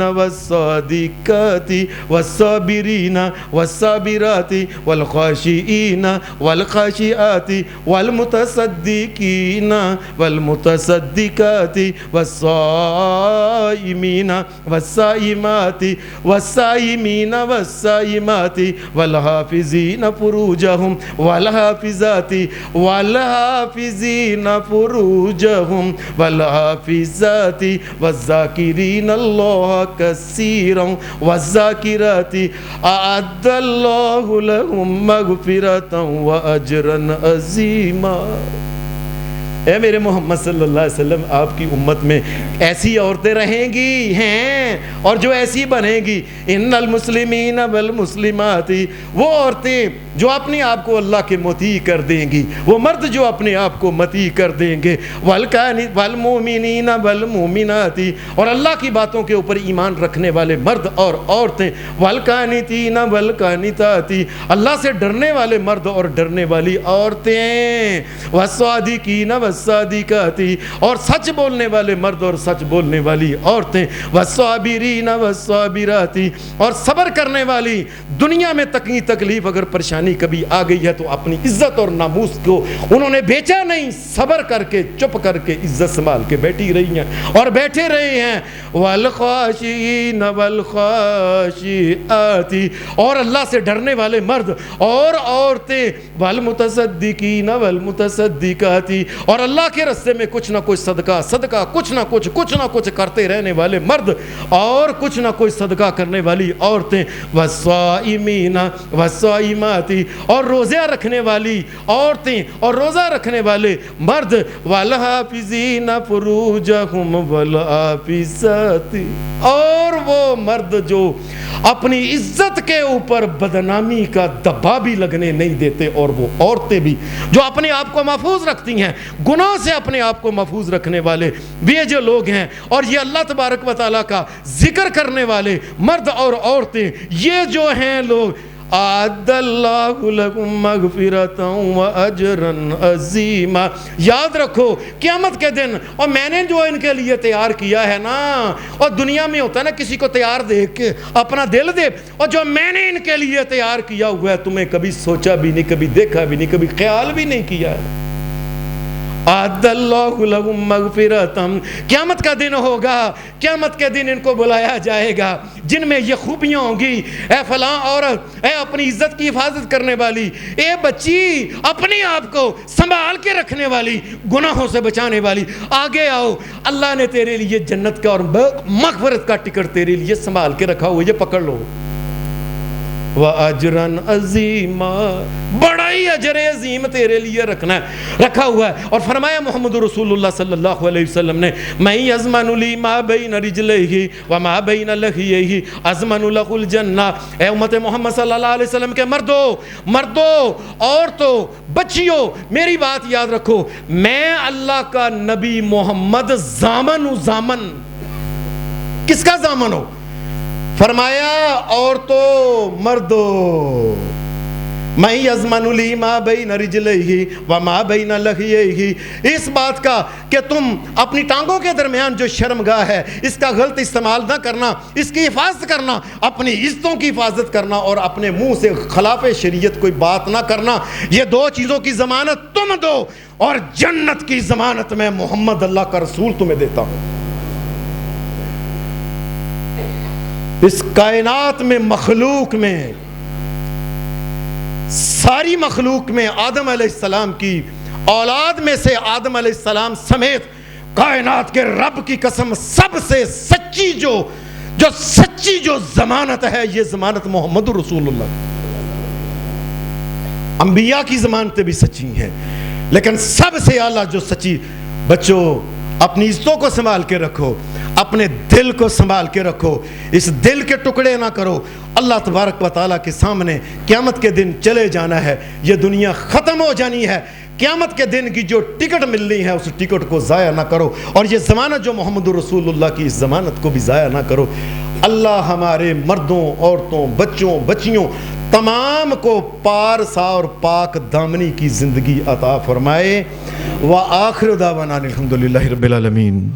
والصادقات والصابرین والصابرات والخاشعین والخاشعات والمتصدقین والمتصدقات والصائمین والصائمین والصائمات والصائمین والصائمات والحافظین فروجہم والحافظات والحافظین فروجہم والحافظات والذاکرین اللہ کثیرا والذاکرات اعد اللہ لہم مغفرتا واجرا عظیما۔ اے میرے محمد صلی اللہ علیہ وسلم، آپ کی امت میں ایسی عورتیں رہیں گی ہیں اور جو ایسی بنیں گی، ان المسلمین والمسلمات، وہ عورتیں جو اپنے آپ کو اللہ کے مطیع کر دیں گی، وہ مرد جو اپنے آپ کو مطیع کر دیں گے، والمؤمنین والمؤمنات، اور اللہ کی باتوں کے اوپر ایمان رکھنے والے مرد اور عورتیں، والقانتین والقانتات، اللہ سے ڈرنے والے مرد اور ڈرنے والی عورتیں، والصادقین والصادقات، اور سچ بولنے والے مرد اور سچ بولنے والی عورتیں، والصابرین والصابرات، اور صبر کرنے والی، دنیا میں تکلیف اگر پریشانی کبھی آ گئی ہے تو اپنی عزت اور ناموس کو انہوں نے بیچا نہیں، صبر کر کے چپ کر کے عزت سنبھال کے بیٹھی رہی ہیں اور بیٹھے رہے ہیں۔ والخاشعین والخاشعات، اور اللہ سے ڈرنے والے مرد اور عورتیں، والمتصدقین والمتصدقات، اور اللہ کے راستے میں کچھ نہ کچھ صدقہ کچھ نہ کچھ کرتے رہنے والے مرد اور کچھ نہ کچھ صدقہ کرنے والی عورتیں، والصائمین والصائمات، اور روزہ رکھنے والی عورتیں اور روزہ رکھنے والے مرد، والحافظین فروجہم والحافظات، اور وہ مرد جو اپنی عزت کے اوپر بدنامی کا دبا بھی لگنے نہیں دیتے، اور وہ عورتیں بھی جو اپنے آپ کو محفوظ رکھتی ہیں، گناہ سے اپنے آپ کو محفوظ رکھنے والے یہ جو لوگ ہیں، اور یہ اللہ تبارک و تعالیٰ کا ذکر کرنے والے مرد اور عورتیں، یہ جو ہیں لوگ، اعد اللہ لکم مغفرتا واجرا عظیما۔ یاد رکھو قیامت کے دن، اور میں نے جو ان کے لیے تیار کیا ہے نا، اور دنیا میں ہوتا ہے نا کسی کو تیار دیکھ کے اپنا دل دے، اور جو میں نے ان کے لیے تیار کیا ہوا ہے تمہیں کبھی سوچا بھی نہیں، کبھی دیکھا بھی نہیں، کبھی خیال بھی نہیں کیا ہے۔ اعد اللہ لہم مغفرتا، قیامت کا دن ہوگا، قیامت کے دن ان کو بلایا جائے گا جن میں یہ خوبیاں ہوں گی، اے فلاں عورت، اے اپنی عزت کی حفاظت کرنے والی، اے بچی اپنے آپ کو سنبھال کے رکھنے والی، گناہوں سے بچانے والی، آگے آؤ، اللہ نے تیرے لیے جنت کا اور مغفرت کا ٹکٹ تیرے لیے سنبھال کے رکھا ہوا، یہ پکڑ لو۔ وَأَجْرًا عَظِيمًا، بڑا ہی اجر عظیم تیرے لیے رکھا ہوا ہے۔ اور فرمایا محمد رسول اللہ صلی اللہ علیہ وسلم نے، مَن يَضْمَنُ لِي مَا بَيْنَ رِجْلَيْهِ وَمَا بَيْنَ لَحْيَيْهِ أَضْمَنُ لَهُ الْجَنَّةَ۔ اے امت محمد صلی اللہ علیہ وسلم کے مردوں عورتوں بچیوں، میری بات یاد رکھو، میں اللہ کا نبی محمد ضامن ہوں۔ ضامن کس کا ضامن ہو؟ فرمایا عورتوں مردوں، میں یضمن لی ما بین رجلیہ وما بین لحییہ، اس بات کا کہ تم اپنی ٹانگوں کے درمیان جو شرمگاہ ہے اس کا غلط استعمال نہ کرنا، اس کی حفاظت کرنا، اپنی عزتوں کی حفاظت کرنا، اور اپنے منہ سے خلاف شریعت کوئی بات نہ کرنا، یہ دو چیزوں کی ضمانت تم دو، اور جنت کی ضمانت میں محمد اللہ کا رسول تمہیں دیتا ہوں۔ اس کائنات میں، مخلوق میں، ساری مخلوق میں، آدم علیہ السلام کی اولاد میں سے آدم علیہ السلام سمیت کائنات کے رب کی قسم سب سے سچی جو ضمانت ہے، یہ ضمانت محمد رسول اللہ۔ انبیاء کی ضمانتیں بھی سچی ہیں، لیکن سب سے اعلیٰ جو سچی، بچوں اپنی عزتوں کو سنبھال کے رکھو، اپنے دل کو سنبھال کے رکھو، اس دل کے ٹکڑے نہ کرو۔ اللہ تبارک و تعالیٰ کے سامنے قیامت کے دن چلے جانا ہے، یہ دنیا ختم ہو جانی ہے، قیامت کے دن کی جو ٹکٹ ملنی ہے اس ٹکٹ کو ضائع نہ کرو، اور یہ ضمانت جو محمد رسول اللہ کی اس ضمانت کو بھی ضائع نہ کرو۔ اللہ ہمارے مردوں، عورتوں، بچوں، بچیوں تمام کو پارسا اور پاک دامنی کی زندگی عطا فرمائے۔ وآخر دعوانا الحمدللہ رب العالمین۔